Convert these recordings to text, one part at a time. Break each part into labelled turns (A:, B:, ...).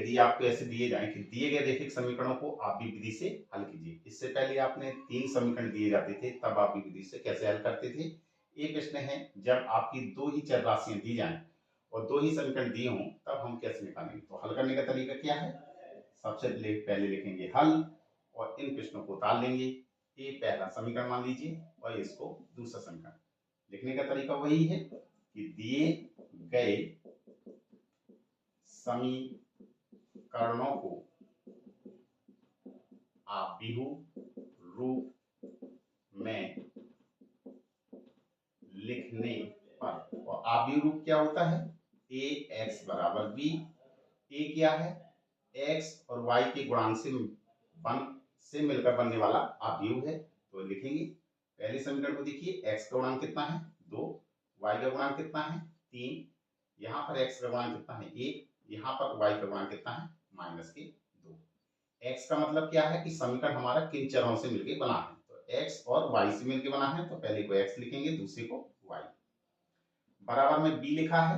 A: यदि आपको ऐसे दिए जाए कि दिए गए रैखिक समीकरणों को आप भी विधि से हल कीजिए। इससे पहले आपने 3 समीकरण दिए जाते थे, तब आप भी विधि से कैसे हल करते थे। ये प्रश्न है जब आपकी 2 ही चर राशियां दी जाएं और 2 ही समीकरण दिए हों, तब हम कैसे निकालेंगे। तो हल करने का तरीका क्या है, सबसे पहले लिखेंगे हल और इन प्रश्नों को उतार लेंगे। ये पहला समीकरण मान लीजिए और इसको दूसरा समीकरण। लिखने का तरीका वही है कि दिए गए समीकरणों को आव्यूह रूप में लिखने पर, और आव्यूह रूप क्या होता है, ए एक्स बराबर बी। ए क्या है, एक्स और वाई के गुणांक से मिलकर बनने वाला आव्यूह है। तो लिखेंगे पहले समीकरण को, देखिए एक्स का गुणांक कितना है 2, वाई का गुणांक कितना है 3, यहाँ पर एक्स का गुणांक कितना है 1, यहाँ पर वाई का गुणांक कितना है -2। एक्स का मतलब क्या है कि समीकरण हमारा किन चरों से मिलकर बना है, तो एक्स और वाई से मिलकर बना है, तो पहले को एक्स लिखेंगे, दूसरे को वाई। बराबर में बी लिखा है,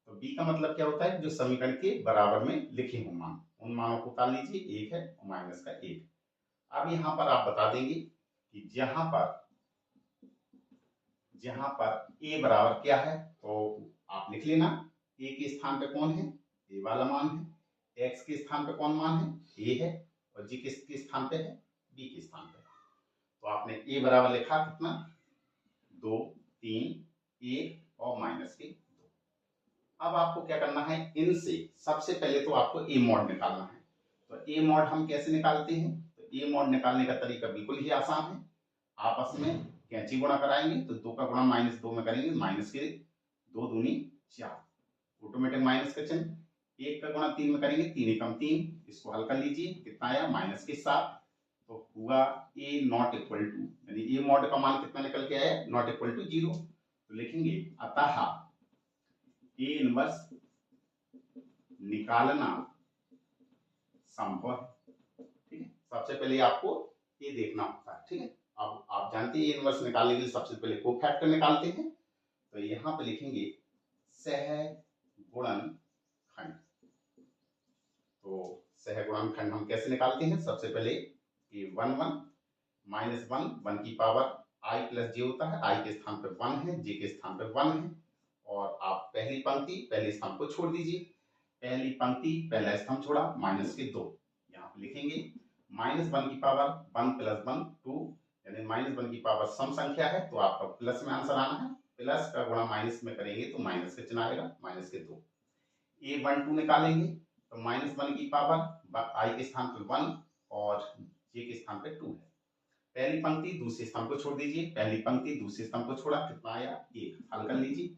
A: तो बी का मतलब क्या होता है, जो समीकरण के बराबर में लिखे हों मान, उन मानों को उतार लीजिए, 1 है और माइनस का 1। अब यहाँ पर आप बता देंगे कि जहां पर ए बराबर क्या है, तो आप लिख लेना, ए के स्थान पे कौन है, ए वाला मान है, एक्स के स्थान पे कौन मान है, ए है, और जी किसके स्थान पे है, बी के स्थान पे। तो आपने ए बराबर लिखा कितना 2, 3, 1 और -2। अब आपको क्या करना है, इनसे सबसे पहले तो आपको ए मॉड निकालना है। तो ए मॉड हम कैसे निकालते हैं, तो ए मॉड निकालने का तरीका बिल्कुल ही आसान है। आपस में कैंची गुणा कराएंगे, तो 2 का गुणा -2 में करेंगे, -2 दूनी 4, ऑटोमेटिक माइनस का चिन्ह। 1 का गुणा 3 में करेंगे, 3 एकम 3, इसको हल कर लीजिए, कितना आया -7। तो हुआ ए नॉट इक्वल टू, यानी ए मॉड का मान कितना निकल के आया, नॉट इक्वल टू 0। तो लिखेंगे अतः ए इनवर्स निकालना संभव है। ठीक है, सबसे पहले आपको ये देखना होता है। ठीक है, अब आप जानते हैं ए इनवर्स निकालने के लिए सबसे पहले कोफैक्टर निकालते हैं। तो यहाँ पे लिखेंगे सहगुणनखंड। तो सहगुणनखंड हम कैसे निकालते हैं, सबसे पहले ये 1 1 -1 1 की पावर i प्लस जे होता है, i के स्थान पर 1 है, j के स्थान पर 1 है, और आप पहली पंक्ति पहले स्तंभ को छोड़ दीजिए, पहली पंक्ति पहला स्तंभ छोड़ा, -2 यहाँ पे लिखेंगे, -1 की पावर 1 + 1 2, यानी -1 की पावर सम संख्या है, तो आपका प्लस में आंसर आना है, प्लस का गुणा माइनस में करेंगे तो माइनस का चिन्ह आएगा, -2। a12 निकालेंगे, तो -1 की पावर i के स्थान पर 1 और j के स्थान पर 2 है। पहली पंक्ति दूसरे स्तंभ को छोड़ दीजिए, पहली पंक्ति दूसरे स्तंभ को छोड़ा, कितना आया 1, हल कर लीजिए।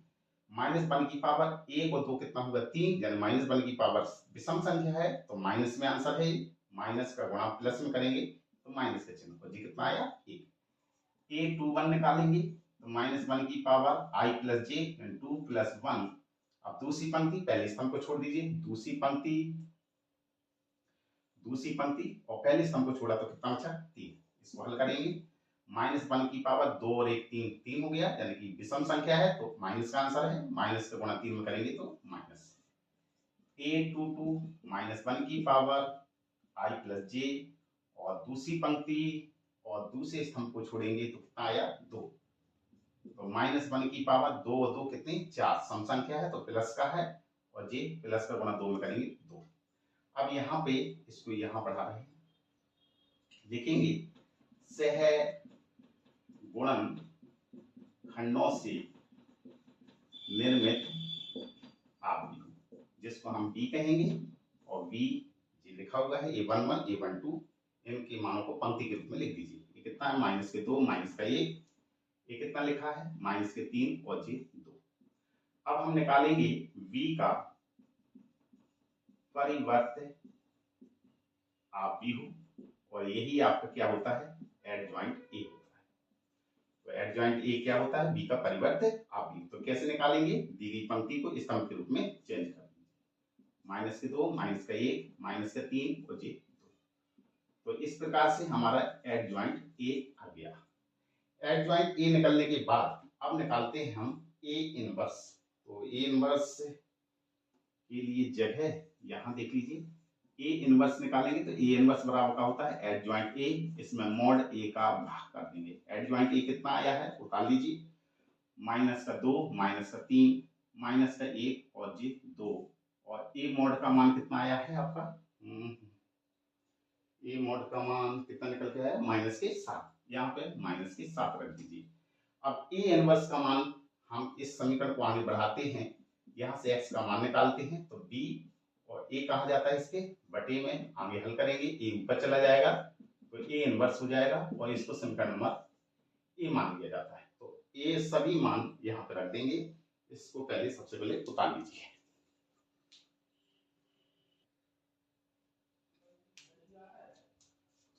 A: -1 की पावर 1 और 2 कितना हुआ 3, यानी -1 की पावर विषम संख्या है, तो माइनस में आंसर है, माइनस का गुणा प्लस में करेंगे तो माइनस का चिन्ह, जी कितना आया 1। a21 निकालेंगे, तो -1 की पावर i + j 2 + 1। अब दूसरी पंक्ति पहले स्तंभ को छोड़ दीजिए, दूसरी पंक्ति और पहले स्तंभ को छोड़ा तो कितना बचा 3, इसको हल करेंगे। -1 की पावर 2 और 1 3 हो गया, यानी कि विषम संख्या है, तो माइनस का आंसर है, माइनस का गुणा 3 में करेंगे तो माइनस। a22 -1 की पावर i + j और दूसरी पंक्ति और दूसरे स्तंभ को छोड़ेंगे तो कितना आया 2। तो -1 की पावर 2 और 2 कितनी 4, सम संख्या है, तो प्लस का है, और j प्लस का गुणा 2 में करेंगे 2। अब यहाँ पे इसको यहाँ बढ़ा रहे हैं, लिखेंगे सहगुणनखंडों से निर्मित आव्यूह, जिसको हम b कहेंगे, और b जी लिखा हुआ है, a11 a12, इनके मानों को पंक्ति के रूप में लिख दीजिए। ये कितना है -2 -1, ये कितना लिखा है -3 और j 2। अब हम निकालेंगे v का परिवर्त आव्यूह, और यही आपका क्या होता है एडजॉइंट ए होता है। तो एडजॉइंट ए क्या होता है, बी का परिवर्त आव्यूह। तो कैसे निकालेंगे, दी गई पंक्ति को स्तंभ के रूप में चेंज कर दीजिए, -2 -1 -3 और j 2। तो इस प्रकार से हमारा एडजॉइंट ए आ गया। एडजॉइंट ए निकलने के बाद अब निकालते हैं हम ए इनवर्स। तो ए इनवर्स के लिए जगह यहाँ देख लीजिए, ए इनवर्स निकालेंगे तो ए इनवर्स बराबर का होता है एडजॉइंट ए, इसमें मॉड ए का भाग कर देंगे। एडजॉइंट ए कितना आया है उतार लीजिए, माइनस का 2 माइनस का 3 माइनस का 1 और जी 2, और ए मॉड का मान कितना आया है आपका, ए मॉड का मान कितना निकल के आया माइनस के 7, यहाँ पे माइनस के 7 रख दीजिए। अब ए इनवर्स का मान हम इस समीकरण को आगे बढ़ाते हैं, यहाँ से x का मान निकालते हैं तो b और a कहा जाता है इसके बटे में, आगे हल करेंगे a ऊपर चला जाएगा तो a इनवर्स हो जाएगा और इसको समीकरण नंबर a मान लिया जाता है। तो a सभी मान यहाँ पे रख देंगे, इसको पहले सबसे पहले उतार लीजिए।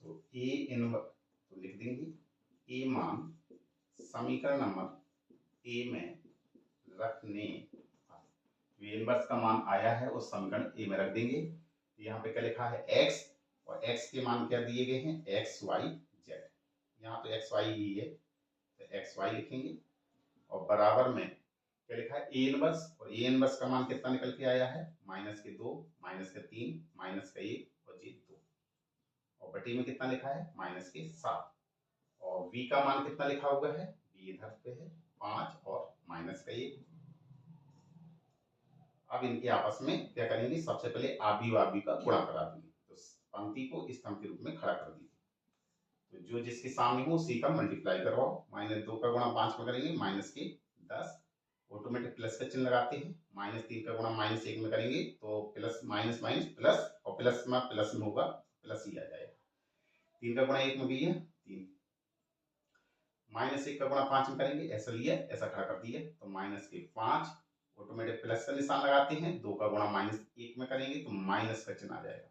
A: तो a इनवर्स तो लिख देंगे a मान समीकरण नंबर a में रखने, इनवर्स का मान आया है उस समीकरण ए में रख देंगे। यहाँ पे क्या लिखा है x, और x के मान क्या दिए गए हैं x y z, यहाँ पे x y ही है तो x y लिखेंगे, और बराबर में क्या लिखा है ए इनवर्स, और ए इनवर्स का मान कितना निकल के आया है माइनस के 2 माइनस के 3 माइनस का 1 और जी 2, और बटे में कितना लिखा है माइनस के 7, और v का मान कितना लिखा हुआ है v इधर पे है 5 और माइनस का 1। अब इनके आपस में क्या करेंगे, सबसे पहले आबी वाबी का गुणा करा देंगे, तो पंक्ति को स्तंभ के रूप में खड़ा कर दीजिए। तो जो जिसके सामने हो उसी का मल्टीप्लाई करवाओ, -2 का गुणा 5 में करेंगे माइनस के 10, ऑटोमेटिक प्लस का चिन्ह लगाते हैं, -3 का गुणा -1 में करेंगे तो प्लस माइनस माइनस प्लस, और प्लस में होगा प्लस ही आ जाएगा। 3 का गुणा 1 में भी है 3, -1 का गुणा 5 में करेंगे ऐसा लिया ऐसा खड़ा कर दिया तो माइनस के 5, ऑटोमेटिक प्लस का निशान लगाते हैं, 2 का गुणा -1 में करेंगे तो माइनस का चिन्ह आ जाएगा,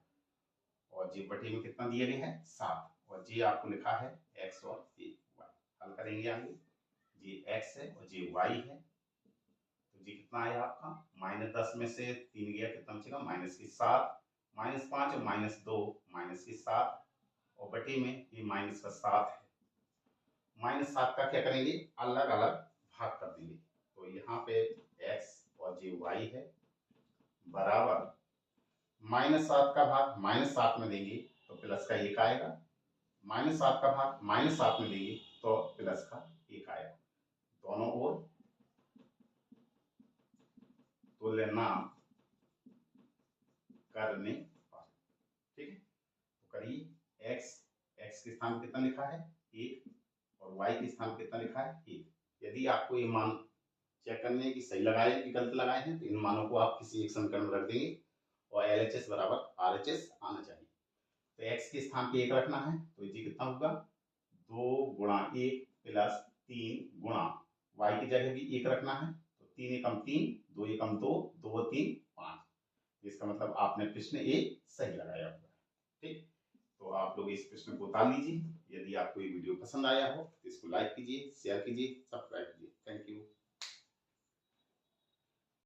A: और जी बटे में कितना दिया गया है 7, और जी आपको लिखा है x और जी y। हल करेंगे आगे, जी x है और जी y है, तो जी कितना आया आपका -10 में से 3 गया कितना बचेगा माइनस की 7, -5 और -2 माइनस की 7, और बटे में ये माइनस का 7 है, -7 का क्या करेंगे अलग अलग भाग कर देंगे, तो यहाँ पे x और जी y है बराबर -7 का भाग -7 में देंगे तो प्लस का 1 आएगा, -7 का भाग -7 में देंगे तो प्लस का 1 आएगा, दोनों ओर तुलना करने पर, ठीक है। तो करिए x के स्थान कितना लिखा है 1 और y के स्थान कितना लिखा है 1। यदि आपको ये मान चेक करने की सही लगाए कि गलत लगाए हैं तो इन मानों को आप किसी एक समीकरण में रख देंगे और LHS बराबर RHS आना चाहिए। तो x के स्थान पे 1 रखना है तो ये कितना होगा 2 गुणा 1 प्लस 3 गुणा y की जगह भी 1 रखना है तो 3 एकम 3 2 एकम 2 2 3 5, इसका मतलब आपने प्रश्न ए सही लगाया हुआ है, ठीक। तो आप लोग इस प्रश्न को उतार लीजिए। यदि आपको ये वीडियो पसंद आया हो तो इसको लाइक कीजिए, शेयर कीजिए, सब्सक्राइब कीजिए।